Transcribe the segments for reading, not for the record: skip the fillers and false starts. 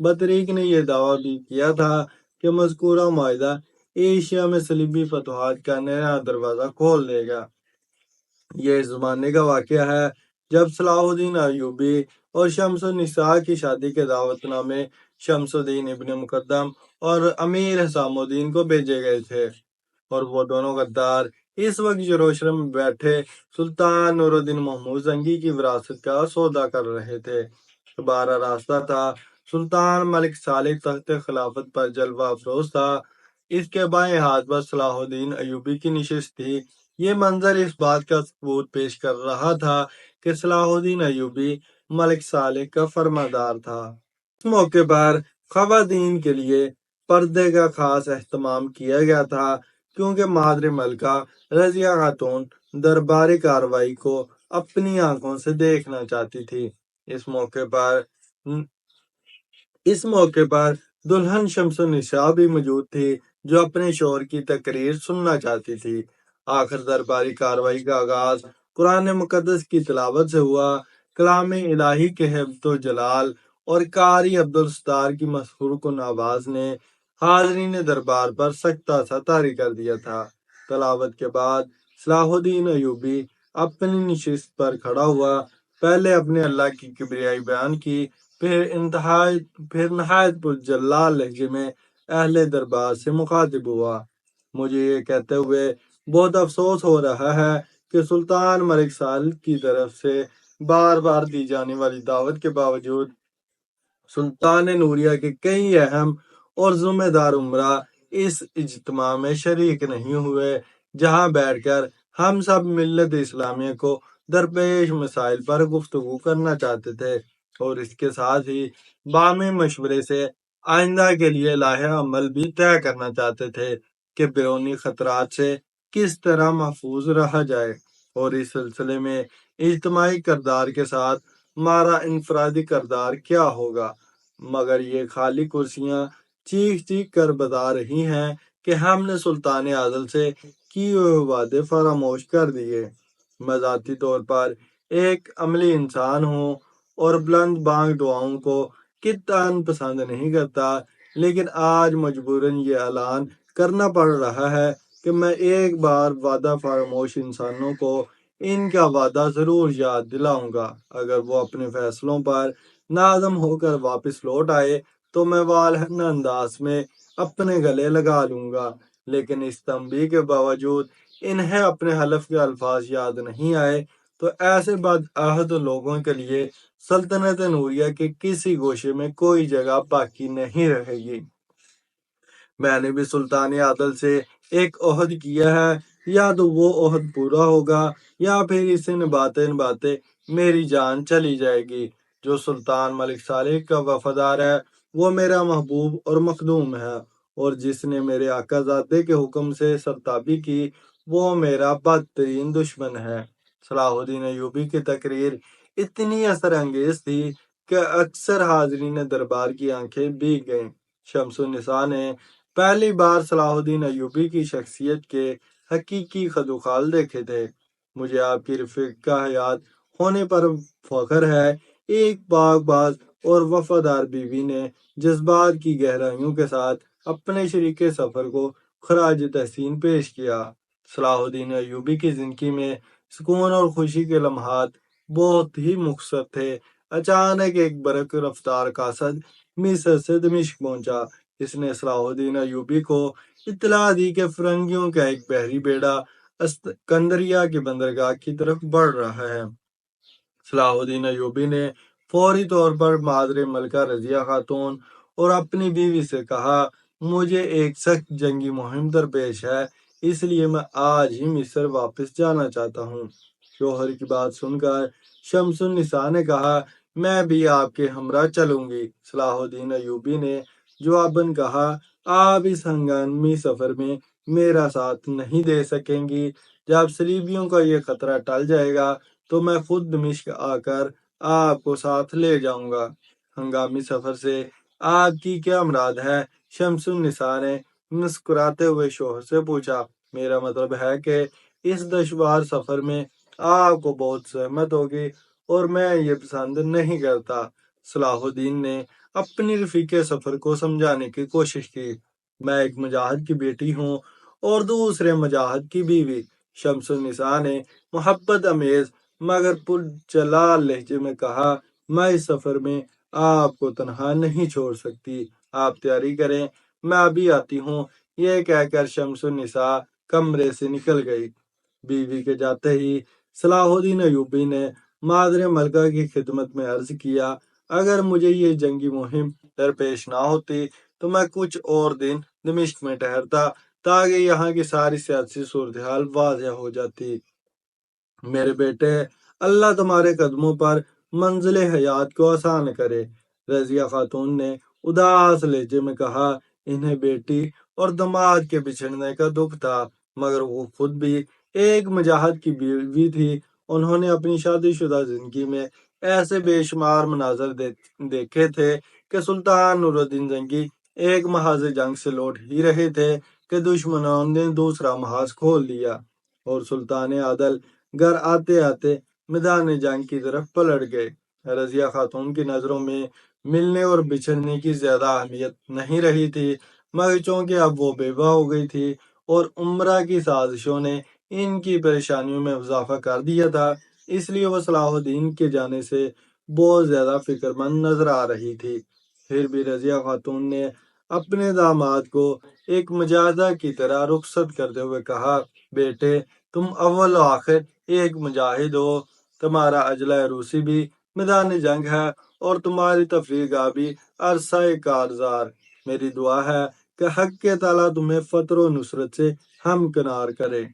بطریق نے یہ دعویٰ بھی کیا تھا کہ مذکورہ معاہدہ ایشیا میں صلیبی فتوحات کا نیا دروازہ کھول دے گا۔ یہ اس زمانے کا واقعہ ہے جب صلاح الدین ایوبی اور شمس النساء کی شادی کے دعوت نامے شمس الدین ابن مقدم اور امیر حسام الدین کو بھیجے گئے تھے، اور وہ دونوں غدار اس وقت یروشلم میں بیٹھے سلطان نور الدین محمود زنگی کی وراثت کا سودا کر رہے تھے۔ دوبارہ راستہ تھا، سلطان ملک صالح تخت خلافت پر جلوہ افروز تھا، اس کے بائیں ہاتھ پر صلاح الدین ایوبی کی نشست تھی۔ یہ منظر اس بات کا ثبوت پیش کر رہا تھا کہ صلاح الدین ایوبی ملک صالح کا فرماندار تھا۔ اس موقع پر خواتین کے لیے پردے کا خاص اہتمام کیا گیا تھا، کیونکہ مادر ملکہ رضیہ خاتون درباری کارروائی کو اپنی آنکھوں سے دیکھنا چاہتی تھی۔ اس موقع پر دلہن شمس النساء بھی موجود تھی، جو اپنے شوہر کی تقریر سننا چاہتی تھی۔ آخر درباری کارروائی کا آغاز قرآن مقدس کی تلاوت سے ہوا۔ کلام الہی کے ہیبت و جلال اور قاری عبدالستار کی مسحور کن آواز نے حاضرین دربار پر سکتہ سا طاری کر دیا تھا۔ تلاوت کے بعد صلاح الدین ایوبی اپنی نشست پر کھڑا ہوا، پہلے اپنے اللہ کی کبریائی بیان کی، پھر نہایت پرجلال لہجے میں اہل دربار سے مخاطب ہوا۔ مجھے یہ کہتے ہوئے بہت افسوس ہو رہا ہے کہ سلطان ملک صالح کی طرف سے بار بار دی جانے والی دعوت کے باوجود سلطان نوریہ کے کئی اہم اور ذمہ دار امراء اس اجتماع میں شریک نہیں ہوئے، جہاں بیٹھ کر ہم سب ملت اسلامیہ کو درپیش مسائل پر گفتگو کرنا چاہتے تھے، اور اس کے ساتھ ہی باہمی مشورے سے آئندہ کے لیے لائحہ عمل بھی طے کرنا چاہتے تھے کہ بیرونی خطرات سے کس طرح محفوظ رہا جائے، اور اس سلسلے میں اجتماعی کردار کے ساتھ ہمارا انفرادی کردار کیا ہوگا۔ مگر یہ خالی کرسیاں چیخ چیخ کر بتا رہی ہیں کہ ہم نے سلطان عادل سے کیے ہوئے وعدے فراموش کر دیے۔ میں ذاتی طور پر ایک عملی انسان ہوں اور بلند بانگ دعاؤں کو کتنا پسند نہیں کرتا، لیکن آج مجبوراً یہ اعلان کرنا پڑ رہا ہے کہ میں ایک بار وعدہ فراموش انسانوں کو ان کا وعدہ ضرور یاد دلاؤں گا۔ اگر وہ اپنے فیصلوں پر نادم ہو کر واپس لوٹ آئے تو میں والہانہ انداز میں اپنے گلے لگا لوں گا، لیکن اس تنبیہ کے باوجود انہیں اپنے حلف کے الفاظ یاد نہیں آئے تو ایسے بدعہد لوگوں کے لیے سلطنت نوریہ کے کسی گوشے میں کوئی جگہ باقی نہیں رہے گی۔ میں نے بھی سلطان عادل سے ایک عہد کیا ہے، یا تو وہ عہد پورا ہوگا یا پھر اسے نبھاتے نبھاتے میری جان چلی جائے گی۔ جو سلطان ملک صالح کا وفادار ہے وہ میرا محبوب اور مخدوم ہے، اور جس نے میرے آقا زادے کے حکم سے سرتابی کی وہ میرا بدترین دشمن ہے۔ صلاح الدین ایوبی کی تقریر اتنی اثر انگیز تھی کہ اکثر حاضرین دربار کی آنکھیں بھیگ گئیں۔ شمس النساء نے پہلی بار صلاح الدین ایوبی کی شخصیت کے حقیقی خدوخال دیکھے تھے۔ مجھے آپ کی رفیقہ حیات ہونے پر فخر ہے۔ ایک پاک باز اور وفادار بیوی نے جذبات کی گہرائیوں کے ساتھ اپنے شریک سفر کو خراج تحسین پیش کیا۔ صلاح الدین ایوبی کی زندگی میں سکون اور خوشی کے لمحات بہت ہی مختصر تھے۔ اچانک ایک برق رفتار قاصد مصر سے دمشق پہنچا۔ اس نے صلاح الدین ایوبی کو اطلاع دی کہ فرنگیوں کا ایک بحری بیڑا اسکندریہ کی بندرگاہ کی طرف بڑھ رہا ہے۔ صلاح الدین ایوبی نے فوری طور پر مادر ملکہ رضیہ خاتون اور اپنی بیوی سے کہا، مجھے ایک سخت جنگی مہم درپیش ہے، اس لیے میں آج ہی مصر واپس جانا چاہتا ہوں۔ شوہر کی بات سن کر شمس النساء نے کہا، میں بھی آپ کے ہمراہ چلوں گی۔ صلاح الدین ایوبی نے جواباً کہا، آپ اس ہنگامی سفر میں میرا ساتھ نہیں دے سکیں گی۔ جب صلیبیوں کا یہ خطرہ ٹل جائے گا تو میں خود دمشق آ کر آپ کو ساتھ لے جاؤں گا۔ ہنگامی سفر سے آپ کی کیا مراد ہے؟ شمس النساء نے مسکراتے ہوئے شوہر سے پوچھا، میرا مطلب ہے کہ اس دشوار سفر میں آپ کو بہت زحمت ہوگی اور میں یہ پسند نہیں کرتا۔ صلاح الدین نے اپنی رفیق سفر کو سمجھانے کی کوشش کی۔ میں ایک مجاہد کی بیٹی ہوں اور دوسرے مجاہد کی بیوی۔ شمس النساء نے محبت امیز مگر پرجلال لہجے میں کہا، میں اس سفر میں آپ کو تنہا نہیں چھوڑ سکتی، آپ تیاری کریں، میں ابھی آتی ہوں۔ یہ کہہ کر شمس النساء کمرے سے نکل گئی۔ بیوی کے جاتے ہی صلاح الدین ایوبی نے مادر ملکہ کی خدمت میں عرض کیا، اگر مجھے یہ جنگی مہم درپیش نہ ہوتی تو میں کچھ اور دن دمشق میں ٹھہرتا تاکہ یہاں کی ساری سیاسی صورتحال واضح ہو جاتی۔ میرے بیٹے، اللہ تمہارے قدموں پر منزل حیات کو آسان کرے۔ رضیہ خاتون نے اداس لہجے میں کہا، انہیں بیٹی اور داماد کے بچھڑنے کا دکھ تھا، مگر وہ خود بھی ایک مجاہد کی بیوی تھی۔ انہوں نے اپنی شادی شدہ زندگی میں ایسے بے شمار مناظر دیکھے تھے کہ سلطان نور الدین زنگی ایک محاذ جنگ سے لوٹ ہی رہے تھے کہ دشمنوں نے دوسرا محاذ کھول لیا اور سلطان عادل گھر آتے آتے میدان جنگ کی طرف پلٹ گئے۔ رضیہ خاتون کی نظروں میں ملنے اور بچھڑنے کی زیادہ اہمیت نہیں رہی تھی، مگر چونکہ اب وہ بیوہ ہو گئی تھی اور عمرہ کی سازشوں نے ان کی پریشانیوں میں اضافہ کر دیا تھا، اس لیے وہ صلاح الدین کے جانے سے بہت زیادہ فکر مند نظر آ رہی تھی۔ پھر بھی رضیہ خاتون نے اپنے داماد کو ایک مجاہدہ کی طرح رخصت کرتے ہوئے کہا، بیٹے، تم اول و آخر ایک مجاہد ہو، تمہارا اجلہ عروسی بھی میدان جنگ ہے اور تمہاری تفریح گاہ بھی عرصہ کارزار۔ میری دعا ہے کہ حق تعالیٰ تمہیں فطر و نصرت سے ہمکنار کرے۔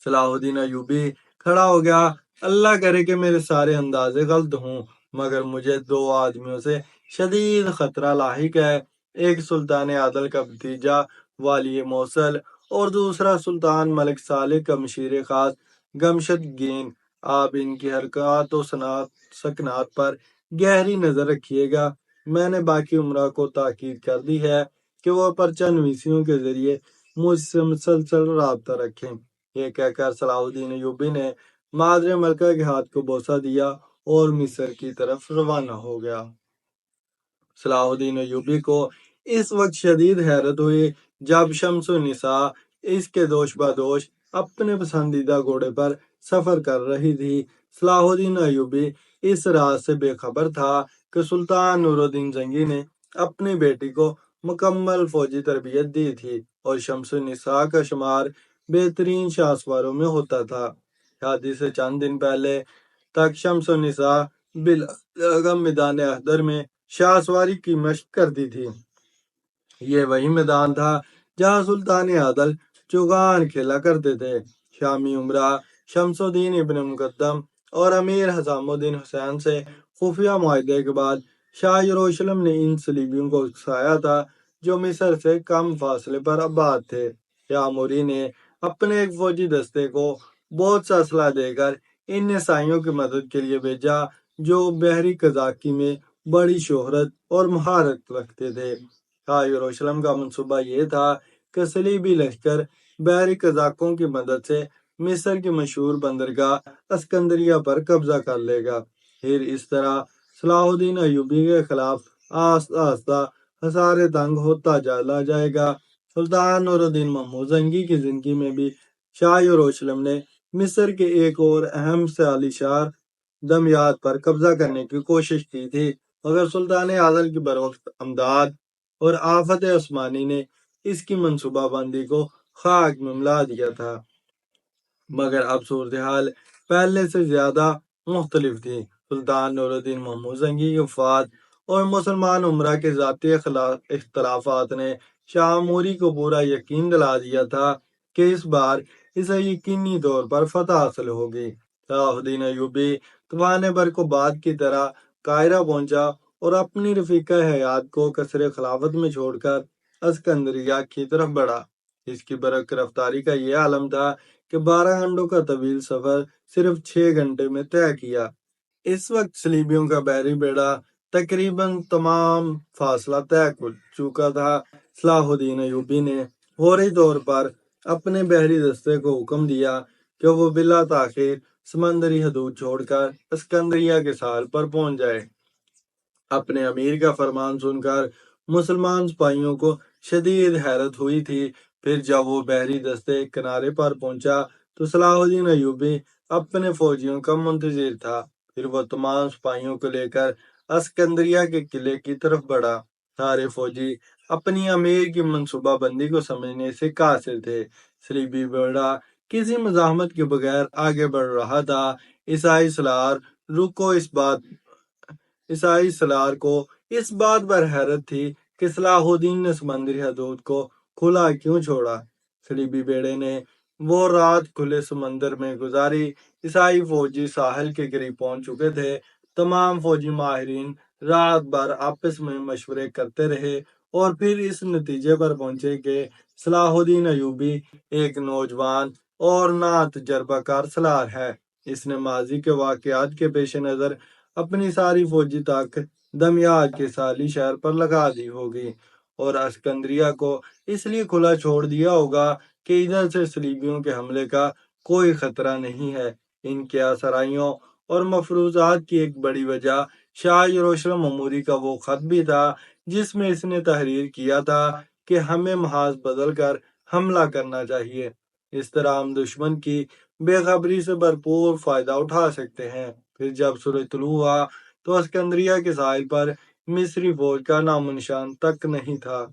صلاح الدین ایوبی کھڑا ہو گیا، اللہ کرے کہ میرے سارے اندازے غلط ہوں، مگر مجھے دو آدمیوں سے شدید خطرہ لاحق ہے، ایک سلطان عادل کا بھتیجا والی موصل اور دوسرا سلطان ملک صالح کا مشیر خاص گمشد گین۔ آپ ان کی حرکات و سکنات پر گہری نظر رکھیے گا۔ میں نے باقی عمرہ کو تاکید کر دی ہے کہ وہ پرچہ نویسیوں کے ذریعے مجھ سے مسلسل رابطہ رکھیں۔ یہ کہہ کر صلاح الدین ایوبی نے مادر ملکہ کے ہاتھ کو بوسہ دیا اور مصر کی طرف روانہ ہو گیا۔ صلاح الدین ایوبی کو اس وقت شدید حیرت ہوئی جب شمس النساء اس کے دوش بدوش اپنے پسندیدہ گھوڑے پر سفر کر رہی تھی۔ صلاح الدین ایوبی اس راز سے بے خبر تھا کہ سلطان نور الدین زنگی نے اپنی بیٹی کو مکمل فوجی تربیت دی تھی اور شمس النساء کا شمار بہترین شاہ سواروں میں ہوتا تھا۔ شادی سے چند دن پہلے تک شمس النساء بلغم میدان احدر میں شاہ سواری کی مشق کرتی تھی۔ یہ وہی میدان تھا جہاں سلطان عادل چوگان کھیلا کرتے تھے۔ شامی امرا شمس الدین ابن مقدم اور امیر حسام الدین حسین سے خفیہ معاہدے کے بعد شاہ یروشلم نے ان صلیبیوں کو اکسایا تھا جو مصر سے کم فاصلے پر آباد تھے۔ شاہ موری نے اپنے ایک فوجی دستے کو بہت سا اسلحہ دے کر ان عیسائیوں کی مدد کے لیے بھیجا جو بحری قزاقی میں بڑی شہرت اور مہارت رکھتے تھے۔ شاہ یروشلم کا منصوبہ یہ تھا کہ صلیبی لشکر بحری قزاقوں کی مدد سے مصر کی مشہور بندرگاہ اسکندریہ پر قبضہ کر لے گا۔ پھر اس طرح صلاح الدین ایوبی کے خلاف آہستہ آہستہ حصار تنگ ہوتا چلا جائے گا۔ سلطان نور الدین محمود زنگی کی زندگی میں بھی شاہ یروشلم نے مصر کے ایک اور اہم سیالی شہر دمیاط پر قبضہ کرنے کی کوشش کی تھی، مگر سلطان عادل کی بروقت امداد اور آفت عثمانی نے اس کی منصوبہ بندی کو خاک میں ملا دیا تھا۔ مگر اب صورتحال پہلے سے زیادہ مختلف تھی۔ سلطان نور الدین محمود زنگی کی وفات اور مسلمان امرا کے ذاتی اختلافات نے شاہ موری کو پورا یقین دلا دیا تھا کہ اس بار اسے یقینی طور پر فتح حاصل ہوگی۔ صلاح الدین ایوبی طوفان برق و باد کی طرح قاہرہ پہنچا اور اپنی رفیقہ حیات کو قصر خلافت میں چھوڑ کر اسکندریہ کی طرف بڑھا۔ اس کی برق رفتاری کا یہ عالم تھا کہ 12 گھنٹوں کا طویل سفر صرف 6 گھنٹے میں طے کیا۔ اس وقت صلیبیوں کا بحری بیڑا تقریباً تمام فاصلہ طے کر چکا تھا۔ صلاح الدین ایوبی نے فوری طور پر اپنے بحری دستے کو حکم دیا کہ وہ بلا تاخیر سمندری حدود چھوڑ کر اسکندریہ کے ساحل پر پہنچ جائے۔ اپنے امیر کا فرمان سن کر مسلمان سپاہیوں کو شدید حیرت ہوئی تھی۔ پھر جب وہ بحری دستے ایک کنارے پر پہنچا تو صلاح الدین ایوبی اپنے فوجیوں کا منتظر تھا۔ پھر وہ تمام سپاہیوں کو لے کر اسکندریہ کے قلعے کی طرف بڑھا۔ سارے فوجی اپنی امیر کی منصوبہ بندی کو سمجھنے سے قاصر تھے۔ صلیبی بیڑا کسی مزاحمت کے بغیر آگے بڑھ رہا تھا۔ عیسائی سالار کو اس بات پر حیرت تھی کہ صلاح الدین نے سمندری حدود کو کھلا کیوں چھوڑا۔ صلیبی بیڑے نے وہ رات کھلے سمندر میں گزاری۔ عیسائی فوجی ساحل کے قریب پہنچ چکے تھے۔ تمام فوجی ماہرین رات بھر آپس میں مشورے کرتے رہے اور پھر اس نتیجے پر پہنچے کہ صلاح الدین ایوبی ایک نوجوان اور ناتجربہ کار سالار ہے۔ اس نے ماضی کے واقعات کے پیش نظر اپنی ساری فوجی طاقت دمیاج کے ساحلی شہر پر لگا دی ہوگی اور اسکندریہ کو اس لیے کھلا چھوڑ دیا ہوگا کہ ادھر سے صلیبیوں کے حملے کا کوئی خطرہ نہیں ہے۔ ان کے آسرائیوں اور مفروضات کی ایک بڑی وجہ شاہ یروشلم عموری کا وہ خط بھی تھا جس میں اس نے تحریر کیا تھا کہ ہمیں محاذ بدل کر حملہ کرنا چاہیے۔ اس طرح ہم دشمن کی بے خبری سے بھرپور فائدہ اٹھا سکتے ہیں۔ پھر جب سورج طلوع ہوا تو اسکندریہ کے ساحل پر مصری فوج کا نام و نشان تک نہیں تھا۔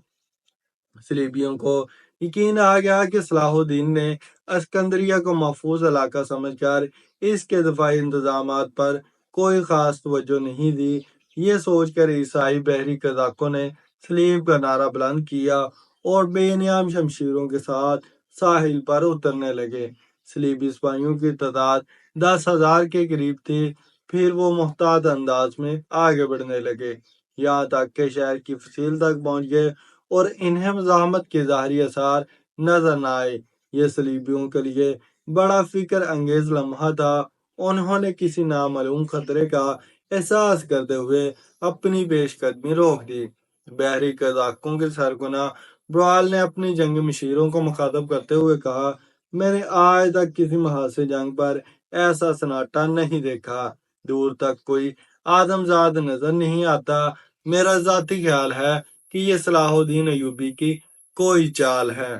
صلیبیوں کو یقین آ گیا کہ صلاح الدین نے اسکندریہ کو محفوظ علاقہ سمجھ کر اس کے دفاعی انتظامات پر کوئی خاص توجہ نہیں دی۔ یہ سوچ کر عیسائی بحری قزاقوں نے صلیب کا نعرہ بلند کیا اور بے نیام شمشیروں کے ساتھ ساحل پر اترنے لگے۔ صلیبی سپاہیوں کی تعداد 10,000 کے قریب تھی۔ پھر وہ محتاط انداز میں آگے بڑھنے لگے، یہاں تک کہ شہر کی فصیل تک پہنچ گئے اور انہیں مزاحمت کے ظاہری آثار نظر نہ آئے۔ یہ صلیبیوں کے لیے بڑا فکر انگیز لمحہ تھا۔ انہوں نے کسی نامعلوم خطرے کا احساس کرتے ہوئے اپنی پیش قدمی روک دی۔ بحری قزاقوں کے سرغنہ بروال نے اپنی جنگ مشیروں کو مخاطب کرتے ہوئے کہا، میں نے آج تک کسی محاذ جنگ پر ایسا سناٹا نہیں دیکھا۔ دور تک کوئی آدمزاد نظر نہیں آتا۔ میرا ذاتی خیال ہے کہ یہ صلاح الدین ایوبی کی کوئی چال ہے۔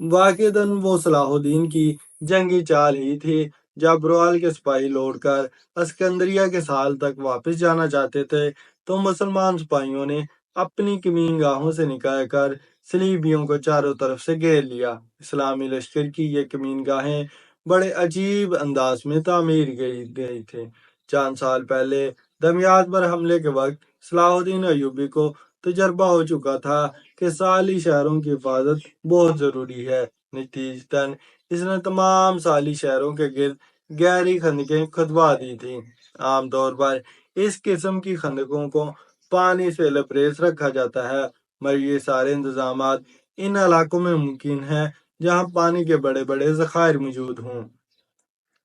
واقعتاً وہ صلاح الدین کی جنگی چال ہی تھی۔ جب بروال کے سپاہی لوٹ کر اسکندریہ کے ساحل تک واپس جانا چاہتے تھے تو مسلمان سپاہیوں نے اپنی کمین گاہوں سے نکال کر صلیبیوں کو چاروں طرف سے گھیر لیا۔ اسلامی لشکر کی یہ کمین گاہیں بڑے عجیب انداز میں تعمیر گئی تھیں۔ چند سال پہلے دمیاط پر حملے کے وقت صلاح الدین ایوبی کو تجربہ ہو چکا تھا کہ ساحلی شہروں کی حفاظت بہت ضروری ہے۔ نتیجتاً اس نے تمام ساحلی شہروں کے گرد گہری خندقیں کھدوا دی تھیں۔ عام طور پر اس قسم کی خندقوں کو پانی سے لبریز رکھا جاتا ہے، مگر یہ سارے انتظامات ان علاقوں میں ممکن ہیں جہاں پانی کے بڑے بڑے ذخائر موجود ہوں۔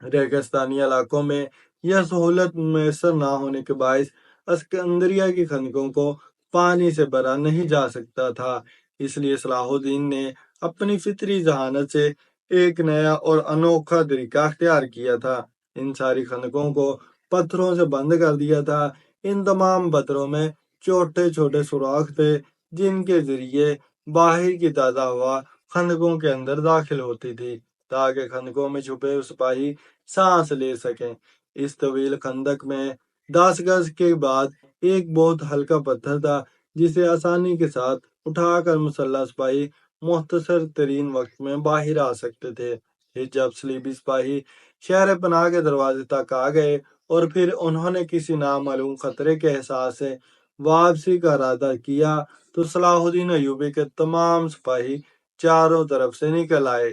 ریگستانی علاقوں میں یہ سہولت میسر نہ ہونے کے باعث اسکندریہ کی خندقوں کو پانی سے بھرا نہیں جا سکتا تھا۔ اس لیے صلاح الدین نے اپنی فطری ذہانت سے ایک نیا اور انوکھا طریقہ اختیار کیا تھا۔ ان ساری خندقوں کو پتھروں سے بند کر دیا تھا۔ ان تمام پتھروں میں چھوٹے چھوٹے سوراخ تھے جن کے ذریعے باہر کی تازہ ہوا خندقوں کے اندر داخل ہوتی تھی تاکہ خندقوں میں چھپے سپاہی سانس لے سکیں۔ اس طویل خندق میں 10 گز کے بعد ایک بہت ہلکا پتھر تھا جسے آسانی کے ساتھ اٹھا کر مسلح سپاہی مختصر ترین وقت میں باہر آ سکتے تھے۔ پھر جب صلیبی سپاہی شہر پناہ کے دروازے تک آ گئے اور پھر انہوں نے کسی نامعلوم خطرے کے احساس سے واپسی کا ارادہ کیا تو صلاح الدین ایوبی کے تمام سپاہی چاروں طرف سے نکل آئے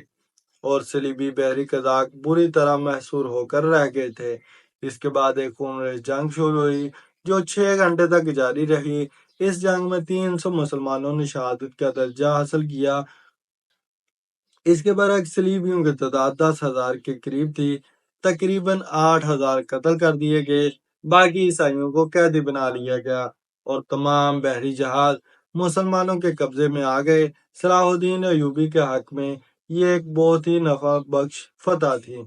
اور صلیبی بحری قزاق بری طرح محصور ہو کر رہ گئے تھے۔ اس کے بعد ایک خونریز جنگ شروع ہوئی جو 6 گھنٹے تک جاری رہی۔ اس جنگ میں 300 مسلمانوں نے شہادت کا درجہ حاصل کیا۔ اس کے برعکس صلیبیوں کی تعداد 10,000 کے قریب تھی۔ تقریباً 8,000 قتل کر دیے گئے، باقی عیسائیوں کو قیدی بنا لیا گیا اور تمام بحری جہاز مسلمانوں کے قبضے میں آ گئے۔ صلاح الدین ایوبی کے حق میں یہ ایک بہت ہی نفع بخش فتح تھی۔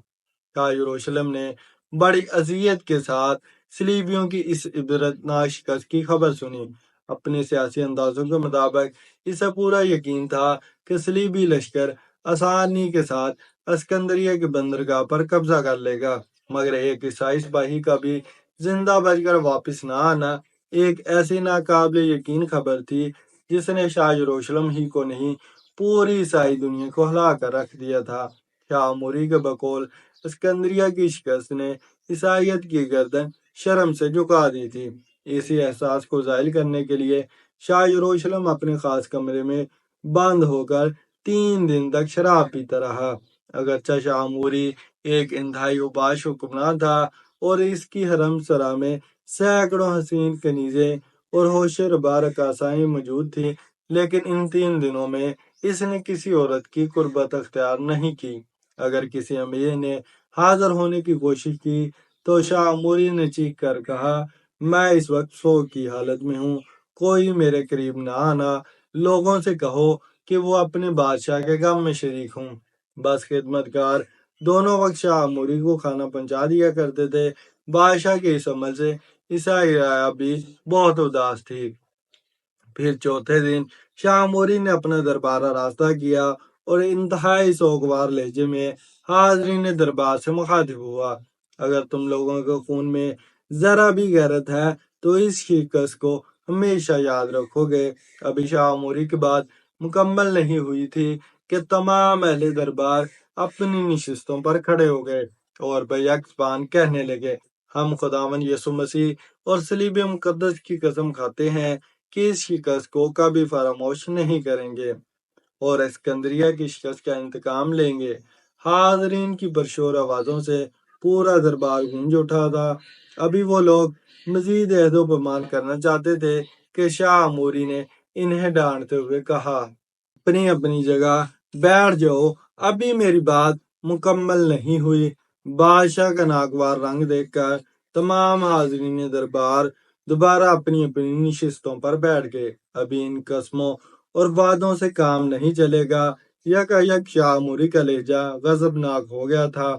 شاہ یروشلم نے بڑی اذیت کے ساتھ صلیبیوں کی اس عبرتناک شکست کی خبر سنی۔ اپنے سیاسی اندازوں کے مطابق اسے پورا یقین تھا کہ صلیبی لشکر آسانی کے ساتھ اسکندریہ کے بندرگاہ پر قبضہ کر لے گا، مگر ایک عیسائی سپاہی کا بھی زندہ بچ کر واپس نہ آنا ایک ایسی ناقابل یقین خبر تھی جس نے شاہ یروشلم ہی کو نہیں پوری عیسائی دنیا کو ہلا کر رکھ دیا تھا۔ شاہ موری کے بقول اسکندریہ کی شکست نے عیسائیت کی گردن شرم سے جھکا دی تھی۔ اسی احساس کو ظاہر کرنے کے لیے شاہ یروشلم اپنے خاص کمرے میں بند ہو کر 3 دن تک شراب پیتا رہا۔ اگرچہ شاہ موری ایک انتہائی اوباش حکمران تھا اور اس کی حرم سرا میں سینکڑوں حسین کنیزیں اور ہوش ربا رقاصائیں موجود تھیں، لیکن ان 3 دنوں میں اس نے کسی عورت کی قربت اختیار نہیں کی۔ اگر کسی امیر نے حاضر ہونے کی کوشش کی تو شاہ موری نے چیخ کر کہا، میں اس وقت سوگ کی حالت میں ہوں، کوئی میرے قریب نہ آنا، لوگوں سے کہو کہ وہ اپنے بادشاہ کے غم میں شریک ہوں۔ بس خدمتگار دونوں وقت شاہ موری کو کھانا پہنچا دیا کرتے تھے۔ بادشاہ کے اس عمل سے عیسائی رعایا بھی بہت اداس تھی۔ پھر چوتھے دن شاہ موری نے اپنا دربار آراستہ کیا اور انتہائی سوگوار لہجے میں حاضرین دربار سے مخاطب ہوا، اگر تم لوگوں کے خون میں ذرا بھی غیرت ہے تو اس شکست کو ہمیشہ یاد رکھو گے۔ ابھی شاہ موری کی بات مکمل نہیں ہوئی تھی کہ تمام اہل دربار اپنی نشستوں پر کھڑے ہو گئے اور بیک زبان کہنے لگے، ہم خداوند یسوع مسیح اور صلیب مقدس کی قسم کھاتے ہیں کہ اس شکست کو کبھی فراموش نہیں کریں گے اور اسکندریہ کی شکست کا انتقام لیں گے۔ حاضرین کی پرشور آوازوں سے پورا دربار گونج اٹھا تھا۔ ابھی وہ لوگ مزید عہد و پیمان کرنا چاہتے تھے کہ شاہ موری نے انہیں ڈانٹتے ہوئے کہا، اپنی اپنی جگہ بیٹھ جاؤ، ابھی میری بات مکمل نہیں ہوئی۔ بادشاہ کا ناگوار رنگ دیکھ کر تمام حاضرین دربار دوبارہ اپنی اپنی نشستوں پر بیٹھ گئے۔ ابھی ان قسموں اور وعدوں سے کام نہیں چلے گا۔ یک شاہ موری کا لہجہ غضبناک ہو گیا تھا۔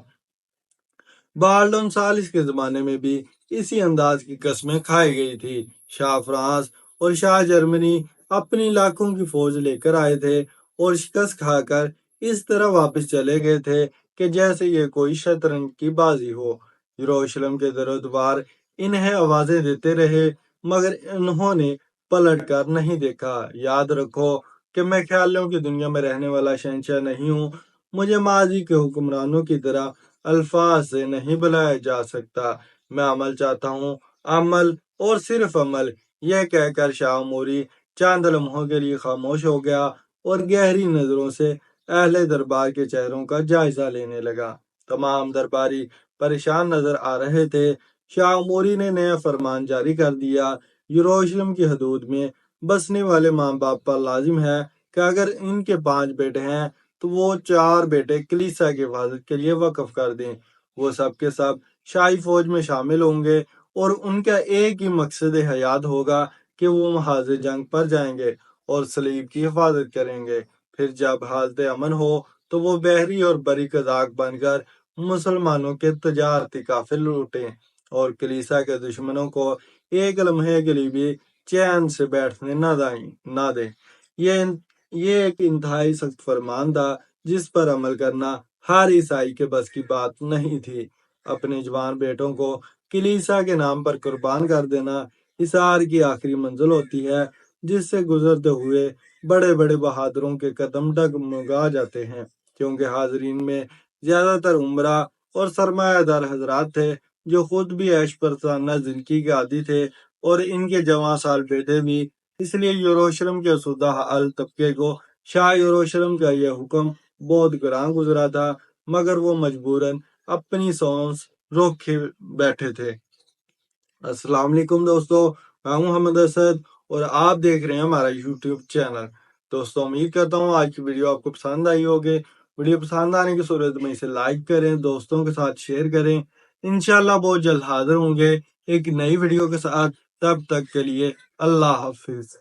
بارڈون ثالث کے زمانے میں بھی اسی انداز کی قسمیں کھائی گئی تھی۔ شاہ فرانس اور شاہ جرمنی اپنی لاکھوں کی فوج لے کر آئے تھے اور شکست کھا کر اس طرح واپس چلے گئے تھے کہ جیسے یہ کوئی شطرنج کی بازی ہو۔ یروشلم کے در و دیوار انہیں آوازیں دیتے رہے، مگر انہوں نے پلٹ کر نہیں دیکھا۔ یاد رکھو کہ میں خیالوں کی دنیا میں رہنے والا شہنشاہ نہیں ہوں، مجھے ماضی کے حکمرانوں کی طرح الفاظ سے نہیں بلایا جا سکتا، میں عمل چاہتا ہوں، عمل اور صرف عمل۔ یہ کہہ کر شاہ موری چند لمحوں کے لیے خاموش ہو گیا اور گہری نظروں سے اہل دربار کے چہروں کا جائزہ لینے لگا۔ تمام درباری پریشان نظر آ رہے تھے۔ شاہ موری نے نیا فرمان جاری کر دیا، یروشلم کی حدود میں بسنے والے ماں باپ پر لازم ہے کہ اگر ان کے 5 بیٹے ہیں تو وہ 4 بیٹے کلیسا کی حفاظت کے لیے وقف کر دیں۔ وہ سب کے سب شاہی فوج میں شامل ہوں گے اور ان کا ایک ہی مقصد حیات ہوگا کہ وہ محاذ جنگ پر جائیں گے اور صلیب کی حفاظت کریں گے۔ پھر جب حالت امن ہو تو وہ بحری اور بری قزاق بن کر مسلمانوں کے تجارتی قافلے لوٹیں اور کلیسا کے دشمنوں کو ایک لمحے کے لیے بھی چین سے بیٹھنے نہ دیں۔ یہ ایک انتہائی سخت فرمان تھا جس پر عمل کرنا ہر عیسائی کے بس کی بات نہیں تھی۔ اپنے جوان بیٹوں کو کلیسا کے نام پر قربان کر دینا حصار کی آخری منزل ہوتی ہے جس سے گزرتے ہوئے بڑے بڑے بہادروں کے قدم ڈگمگا جاتے ہیں، کیونکہ حاضرین میں زیادہ تر عمرہ اور سرمایہ دار حضرات تھے جو خود بھی عیش پرستانہ زندگی کے عادی تھے اور ان کے جوان سال بیٹے بھی۔ اس لیے یروشلم کے آسودہ حال طبقے کو شاہ یروشلم کا یہ حکم بہت گراں گزرا تھا، مگر وہ مجبوراً اپنی سانس روکے بیٹھے تھے۔ السلام علیکم دوستو، میں ہوں محمد اسد اور آپ دیکھ رہے ہیں ہمارا یوٹیوب چینل۔ دوستو امید کرتا ہوں آج کی ویڈیو آپ کو پسند آئی ہوگی۔ ویڈیو پسند آنے کی صورت میں اسے لائک کریں، دوستوں کے ساتھ شیئر کریں۔ انشاءاللہ بہت جلد حاضر ہوں گے ایک نئی ویڈیو کے ساتھ، تب تک کے لیے اللہ حافظ۔